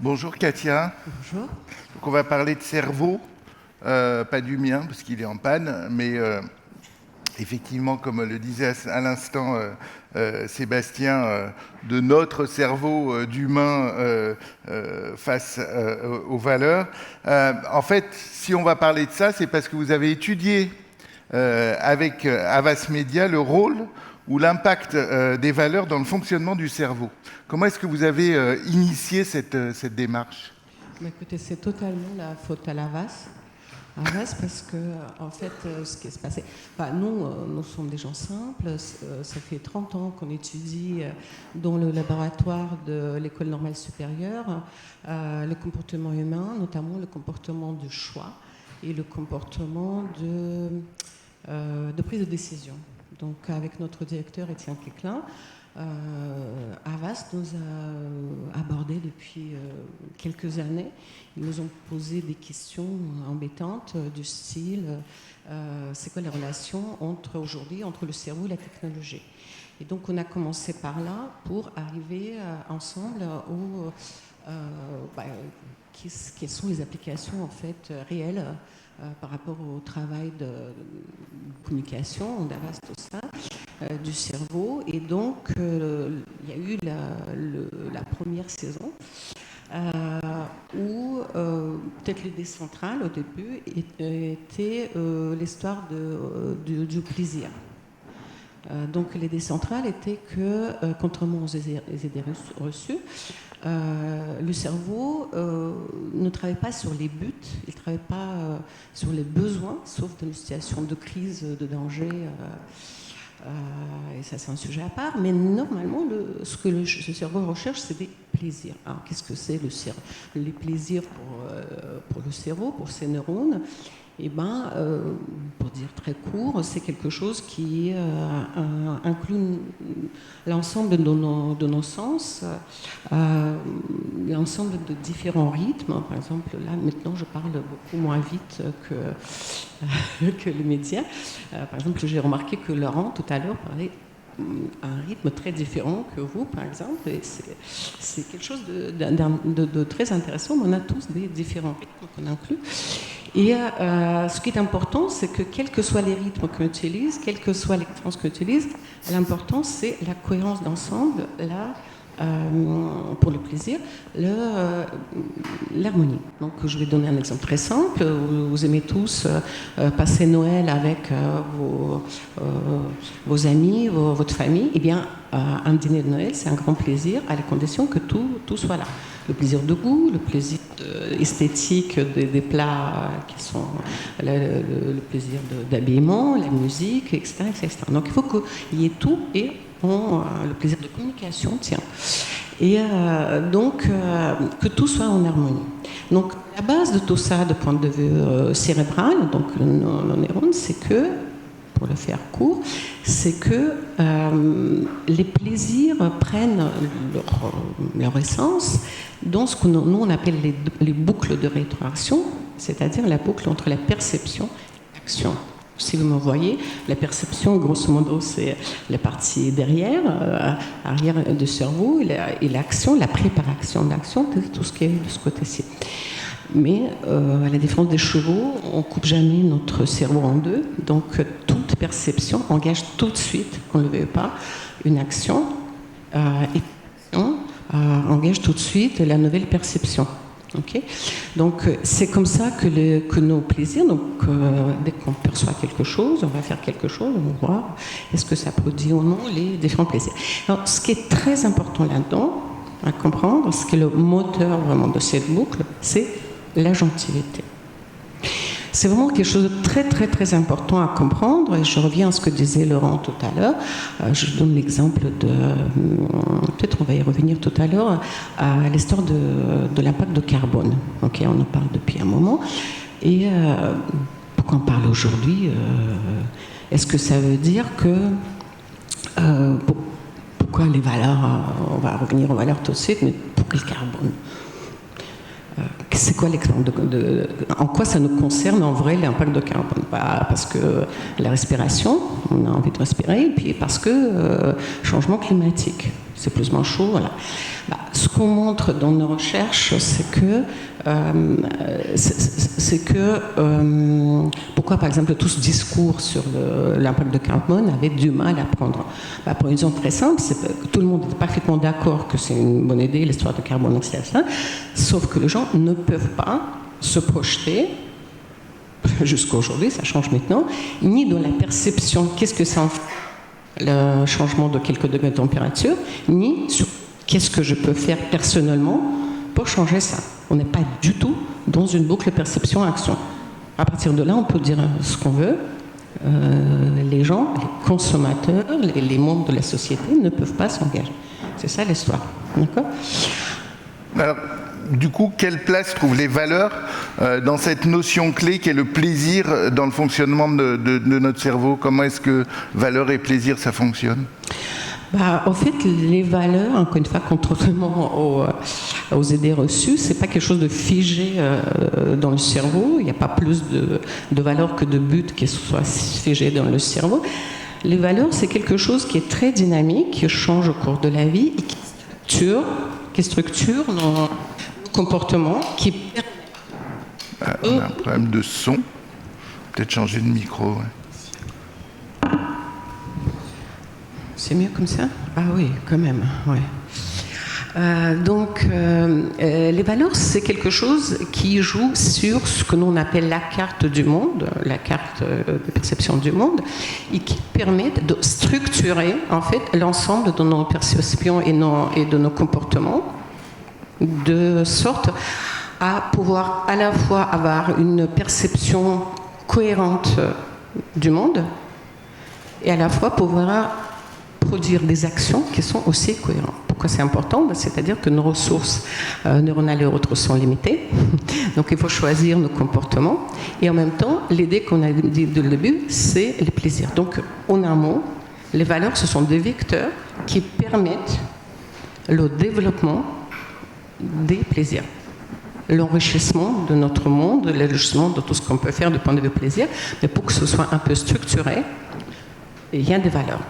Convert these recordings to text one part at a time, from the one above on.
Bonjour Katia. Bonjour. Donc on va parler de cerveau, pas du mien parce qu'il est en panne, mais effectivement, comme le disait à l'instant Sébastien, de notre cerveau d'humain face aux valeurs. En fait, si on va parler de ça, c'est parce que vous avez étudié avec Havas Media le rôle ou l'impact des valeurs dans le fonctionnement du cerveau. Comment est-ce que vous avez initié cette démarche ? Écoutez, c'est totalement la faute à Havas. Havas, parce que, en fait, ce qui se passé, nous sommes des gens simples. Ça fait 30 ans qu'on étudie dans le laboratoire de l'École normale supérieure le comportement humain, notamment le comportement de choix et le comportement de prise de décision. Donc, avec notre directeur Étienne Quéclin, Havas nous a abordé depuis quelques années. Ils nous ont posé des questions embêtantes du style c'est quoi la relation aujourd'hui entre le cerveau et la technologie. Et donc on a commencé par là pour arriver ensemble quelles sont les applications en fait réelles par rapport au travail de communication, d'Havas, tout ça, du cerveau. Et donc, il y a eu la première saison où peut-être l'idée centrale au début était l'histoire du plaisir. Donc l'idée centrale était que, contrairement aux idées reçues, le cerveau ne travaille pas sur les buts, il ne travaille pas sur les besoins, sauf dans une situation de crise, de danger. Et ça, c'est un sujet à part. Mais normalement, ce que le cerveau recherche, c'est des plaisirs. Alors, qu'est-ce que c'est le cerveau ? Les plaisirs pour le cerveau, pour ses neurones, eh ben, pour dire très court, c'est quelque chose qui inclut l'ensemble de nos sens, l'ensemble de différents rythmes. Par exemple, là, maintenant, je parle beaucoup moins vite que les médias. Par exemple, j'ai remarqué que Laurent, tout à l'heure, parlait à un rythme très différent que vous, par exemple. Et c'est quelque chose de très intéressant. On a tous des différents rythmes qu'on inclut. Et ce qui est important, c'est que quels que soient les rythmes qu'on utilise, quelles que soient les fréquences qu'on utilise, l'important, c'est la cohérence d'ensemble, pour le plaisir, l'harmonie. Donc, je vais donner un exemple très simple. Vous aimez tous passer Noël avec vos amis, votre famille. Eh bien, un dîner de Noël, c'est un grand plaisir à la condition que tout soit là. Le plaisir de goût, le plaisir esthétique des plats qui sont le plaisir d'habillement, la musique, etc., etc. Donc il faut qu'il y ait tout et le plaisir de communication, tiens. Et donc que tout soit en harmonie. Donc la base de tout ça, de point de vue cérébral, donc le neurone, c'est que, pour le faire court, c'est que les plaisirs prennent leur essence dans ce que nous on appelle les boucles de rétroaction, c'est-à-dire la boucle entre la perception et l'action. Si vous me voyez, la perception, grosso modo, c'est la partie derrière, arrière du cerveau, et l'action, la préparation de l'action, tout ce qui est de ce côté-ci. Mais à la différence des chevaux, on ne coupe jamais notre cerveau en deux. Donc toute perception engage tout de suite, qu'on ne le veuille pas, une action. Et engage tout de suite la nouvelle perception. Okay, donc c'est comme ça que nos plaisirs, donc dès qu'on perçoit quelque chose, on va faire quelque chose, on va voir est-ce que ça produit ou non les différents plaisirs. Alors ce qui est très important là-dedans, à comprendre, ce qui est le moteur vraiment de cette boucle, c'est l'agentivité. C'est vraiment quelque chose de très très très important à comprendre, et je reviens à ce que disait Laurent tout à l'heure. Je donne l'exemple peut-être on va y revenir tout à l'heure, à l'histoire de l'impact de carbone. Okay, on en parle depuis un moment. Et pourquoi on parle aujourd'hui Est-ce que ça veut dire que pourquoi les valeurs, on va revenir aux valeurs tout de suite, mais pourquoi le carbone ? C'est quoi l'exemple en quoi ça nous concerne en vrai l'impact de carbone ? Parce que la respiration, on a envie de respirer, et puis parce que changement climatique. c'est plus ou moins chaud. Voilà. Ce qu'on montre dans nos recherches, c'est que pourquoi par exemple tout ce discours sur l'impact de carbone avait du mal à prendre. Pour une raison très simple, c'est que tout le monde est parfaitement d'accord que c'est une bonne idée, l'histoire de carbone, etc. Sauf que les gens ne peuvent pas se projeter, jusqu'à aujourd'hui, ça change maintenant, ni dans la perception, qu'est-ce que ça en fait, le changement de quelques degrés de température, ni sur qu'est-ce que je peux faire personnellement pour changer ça. On n'est pas du tout dans une boucle perception-action. À partir de là, on peut dire ce qu'on veut. Les gens, les consommateurs, les membres de la société ne peuvent pas s'engager. C'est ça l'histoire. D'accord ? Alors, du coup, quelle place trouvent les valeurs dans cette notion clé qui est le plaisir dans le fonctionnement de notre cerveau ? Comment est-ce que valeur et plaisir, ça fonctionne ? En fait, les valeurs, encore une fois, contrairement aux idées reçues, c'est pas quelque chose de figé dans le cerveau. Il n'y a pas plus de valeurs que de buts qui soient figés dans le cerveau. Les valeurs, c'est quelque chose qui est très dynamique, qui change au cours de la vie et qui structure nos comportements, qui permet... On a un problème de son. Peut-être changer de micro. Ouais. C'est mieux comme ça ? Ah oui, quand même, ouais. Les valeurs, c'est quelque chose qui joue sur ce que l'on appelle la carte du monde, la carte de perception du monde, et qui permet de structurer, en fait, l'ensemble de nos perceptions et de nos comportements, de sorte à pouvoir à la fois avoir une perception cohérente du monde et à la fois pouvoir produire des actions qui sont aussi cohérentes. Pourquoi c'est important ? C'est-à-dire que nos ressources neuronales et autres sont limitées, donc il faut choisir nos comportements, et en même temps, l'idée qu'on a dit dès le début, c'est les plaisirs. Donc, en un mot, les valeurs, ce sont des vecteurs qui permettent le développement des plaisirs, l'enrichissement de notre monde, l'enrichissement de tout ce qu'on peut faire du point de vue plaisir, mais pour que ce soit un peu structuré, il y a des valeurs.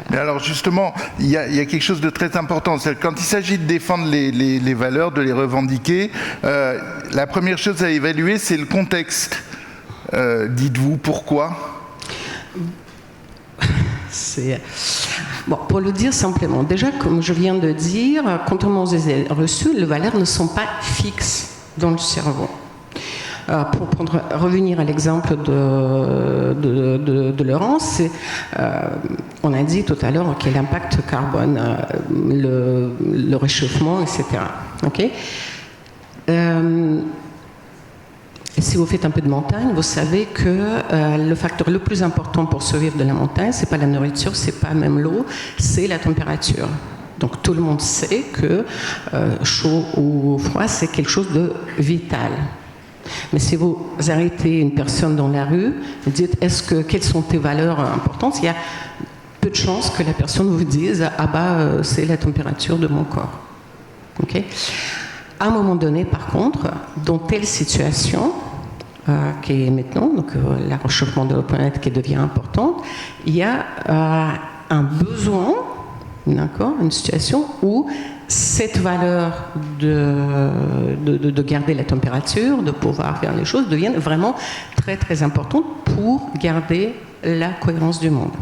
Mais alors justement, il y a quelque chose de très important. C'est quand il s'agit de défendre les valeurs, de les revendiquer, la première chose à évaluer, c'est le contexte. Dites-vous pourquoi ? Pour le dire simplement, déjà, comme je viens de dire, contrairement aux idées reçues, les valeurs ne sont pas fixes dans le cerveau. Pour revenir à l'exemple de Laurence, on a dit tout à l'heure quel l'impact carbone, le réchauffement, etc. Okay. Si vous faites un peu de montagne, vous savez que le facteur le plus important pour survivre de la montagne, c'est pas la nourriture, c'est pas même l'eau, c'est la température. Donc tout le monde sait que chaud ou froid, c'est quelque chose de vital. Mais si vous arrêtez une personne dans la rue, vous dites quelles sont tes valeurs importantes, il y a peu de chances que la personne vous dise c'est la température de mon corps. Okay. À un moment donné, par contre, dans telle situation qui est maintenant, donc le réchauffement de la planète qui devient importante, il y a un besoin, d'accord, une situation où cette valeur de garder la température, de pouvoir faire les choses, devient vraiment très très importante pour garder la cohérence du monde.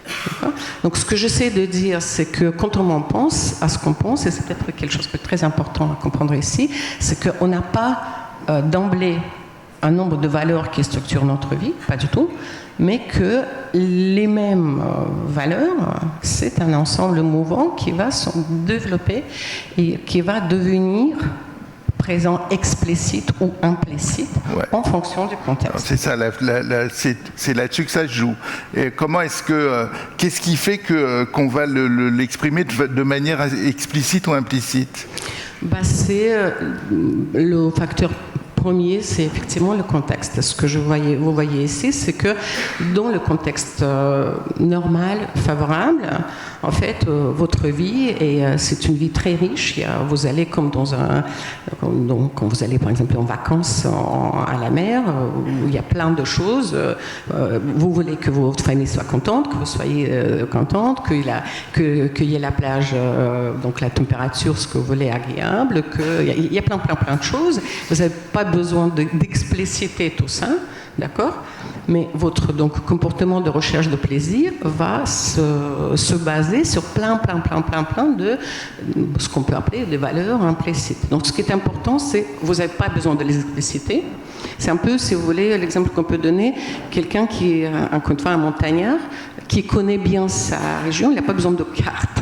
D'accord ? Donc ce que j'essaie de dire, c'est que quand on pense à ce qu'on pense, et c'est peut-être quelque chose de très important à comprendre ici, c'est qu'on n'a pas d'emblée un nombre de valeurs qui structurent notre vie, pas du tout, mais que les mêmes valeurs, c'est un ensemble mouvant qui va se développer et qui va devenir présent explicite ou implicite en fonction du contexte. C'est ça, c'est là-dessus que ça se joue. Et comment qu'est-ce qui fait qu'on va l'exprimer de manière explicite ou implicite ? C'est le facteur premier, c'est effectivement le contexte. Ce que vous voyez ici, c'est que dans le contexte normal, favorable, en fait, votre vie, c'est une vie très riche. Vous allez comme quand vous allez par exemple en vacances à la mer, où il y a plein de choses. Vous voulez que votre famille soit contente, que vous soyez contente, qu'il y ait la plage, donc la température, ce que vous voulez, agréable, qu'il y a plein de choses. Vous n'avez pas besoin d'expliciter tout ça, d'accord ? Mais votre comportement de recherche de plaisir va se baser sur plein de ce qu'on peut appeler des valeurs implicites. Donc ce qui est important, c'est que vous n'avez pas besoin de les expliciter. C'est un peu, si vous voulez, l'exemple qu'on peut donner, quelqu'un qui est, encore une fois, un montagnard, qui connaît bien sa région, il n'a pas besoin de carte.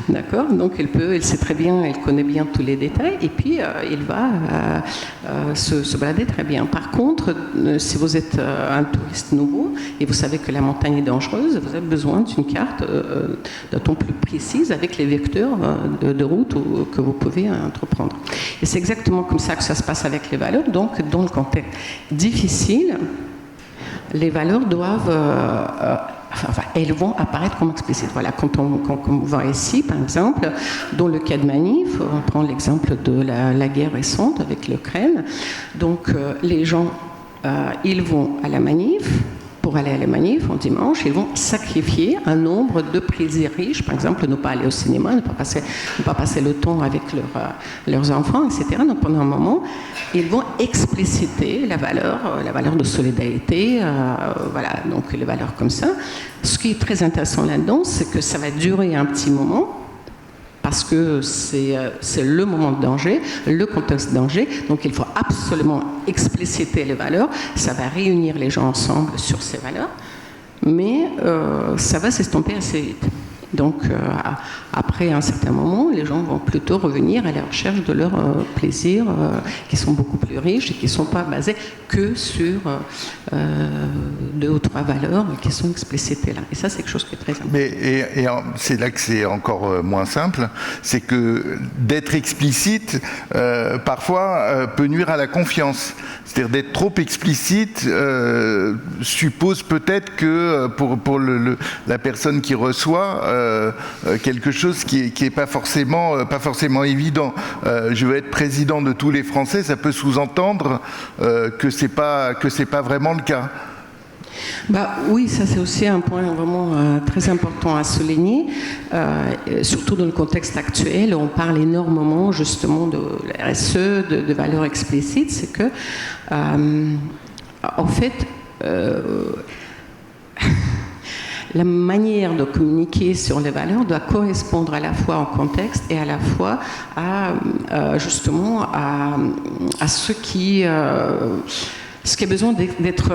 D'accord ? Donc il sait très bien, il connaît bien tous les détails, et puis il va se balader très bien. Par contre, si vous êtes un touriste nouveau et vous savez que la montagne est dangereuse, vous avez besoin d'une carte d'autant plus précise avec les vecteurs de route que vous pouvez entreprendre. Et c'est exactement comme ça que ça se passe avec les valeurs. Donc dans le contexte difficile, les valeurs doivent elles vont apparaître comme explicites. Voilà, quand on voit ici, par exemple, dans le cas de manif, on prend l'exemple de la guerre récente avec l'Ukraine. Donc, les gens, ils vont à la manif. Pour aller à la manif en dimanche, ils vont sacrifier un nombre de plaisirs riches, par exemple ne pas aller au cinéma, ne pas passer le temps avec leurs enfants, etc. Donc pendant un moment, ils vont expliciter la valeur de solidarité, voilà, donc les valeurs comme ça. Ce qui est très intéressant là-dedans, c'est que ça va durer un petit moment, parce que c'est le moment de danger, le contexte de danger. Donc il faut absolument expliciter les valeurs. Ça va réunir les gens ensemble sur ces valeurs, mais ça va s'estomper assez vite. Donc après un certain moment, les gens vont plutôt revenir à la recherche de leurs plaisirs qui sont beaucoup plus riches et qui ne sont pas basés que sur 2 ou 3 valeurs qui sont explicitées là. Et ça, c'est quelque chose qui est très important. Mais c'est là que c'est encore moins simple, c'est que d'être explicite, parfois, peut nuire à la confiance. C'est-à-dire d'être trop explicite suppose peut-être que pour la personne qui reçoit quelque chose qui est pas forcément évident. Je veux être président de tous les Français, ça peut sous-entendre que c'est pas vraiment le cas. Oui, ça c'est aussi un point vraiment très important à souligner, surtout dans le contexte actuel où on parle énormément justement de la RSE, de valeurs explicites, c'est que en fait la manière de communiquer sur les valeurs doit correspondre à la fois au contexte et à la fois justement à ce qui a besoin d'être,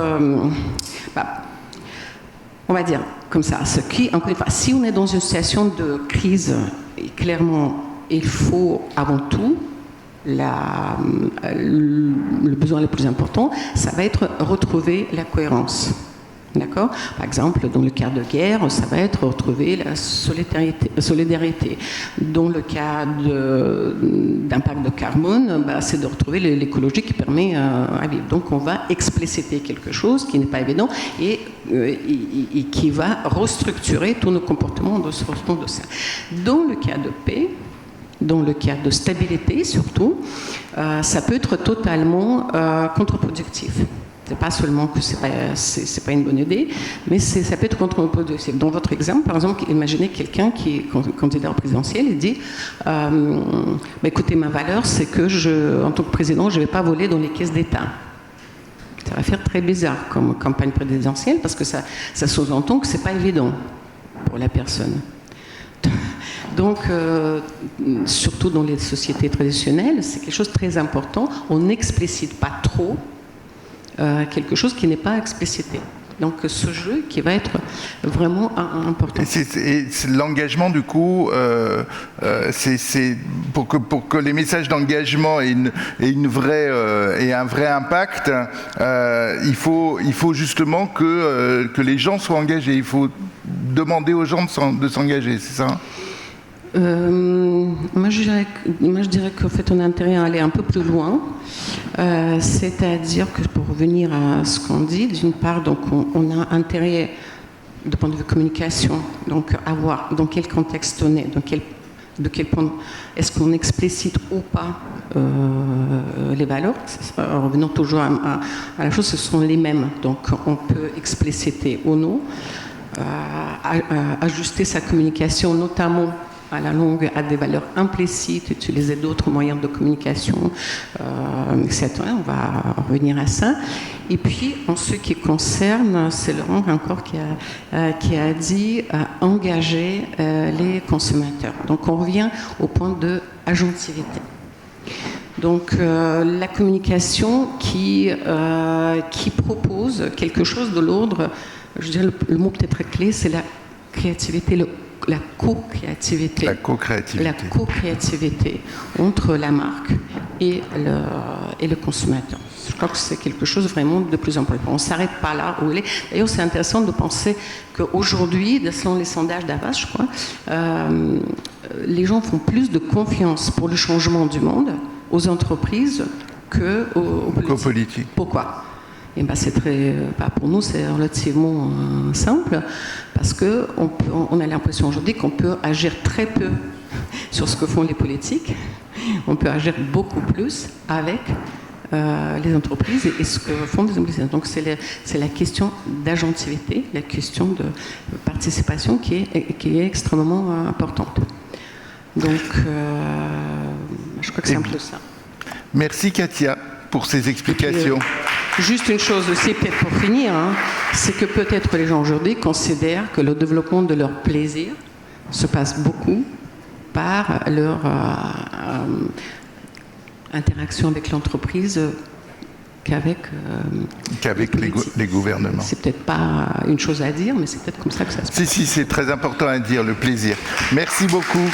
on va dire comme ça, encore une fois, si on est dans une situation de crise, clairement, il faut avant tout, le besoin le plus important, ça va être retrouver la cohérence. D'accord ? Par exemple, dans le cas de guerre, ça va être retrouver la solidarité. Dans le cas d'impact de carbone, c'est de retrouver l'écologie qui permet à vivre. Donc on va expliciter quelque chose qui n'est pas évident et qui va restructurer tous nos comportements de ce façon de ça. Dans le cas de paix, dans le cas de stabilité surtout, ça peut être totalement contre-productif. C'est pas seulement que c'est pas une bonne idée, mais ça peut être contre-productif. Dans votre exemple, par exemple, imaginez quelqu'un qui est candidat au présidentiel et dit écoutez, ma valeur, c'est que en tant que président, je ne vais pas voler dans les caisses d'État. Ça va faire très bizarre comme campagne présidentielle parce que ça sous-entend que c'est pas évident pour la personne. Donc, surtout dans les sociétés traditionnelles, c'est quelque chose de très important. On n'explicite pas trop quelque chose qui n'est pas explicité. Donc ce jeu qui va être vraiment important. Et l'engagement, du coup, c'est pour que les messages d'engagement aient un vrai impact, il faut justement que les gens soient engagés. Il faut demander aux gens de s'engager, c'est ça ? Moi, je dirais qu'en fait, on a intérêt à aller un peu plus loin. C'est-à-dire que, pour revenir à ce qu'on dit, d'une part, donc, on a intérêt, de point de vue communication, donc à voir dans quel contexte on est, de quel point est-ce qu'on explicite ou pas les valeurs. Revenons toujours à la chose, ce sont les mêmes. Donc, on peut expliciter ou non, ajuster sa communication, notamment à la longue, à des valeurs implicites, utiliser d'autres moyens de communication, etc. On va revenir à ça. Et puis, en ce qui concerne, c'est Laurent encore qui a dit engager les consommateurs. Donc, on revient au point de agentivité. Donc, la communication qui propose quelque chose de l'ordre, je dirais le mot peut-être clé, c'est la créativité, la co-créativité. La co-créativité. La co-créativité entre la marque et le consommateur. Je crois que c'est quelque chose vraiment de plus important. On ne s'arrête pas là où il est. D'ailleurs, c'est intéressant de penser qu'aujourd'hui, selon les sondages d'Avas, je crois, les gens font plus de confiance pour le changement du monde aux entreprises qu'aux politiques. Pourquoi ? Et ben c'est pour nous, c'est relativement simple, parce qu'on a l'impression aujourd'hui qu'on peut agir très peu sur ce que font les politiques. On peut agir beaucoup plus avec les entreprises et ce que font les entreprises. Donc c'est la question d'agentivité, la question de participation qui est extrêmement importante. Donc je crois que c'est un peu ça. Merci Katia pour ces explications. Juste une chose aussi, peut-être pour finir, c'est que peut-être les gens aujourd'hui considèrent que le développement de leur plaisir se passe beaucoup par leur interaction avec l'entreprise qu'avec les gouvernements. C'est peut-être pas une chose à dire, mais c'est peut-être comme ça que ça se passe. Si, c'est très important à dire, le plaisir. Merci beaucoup.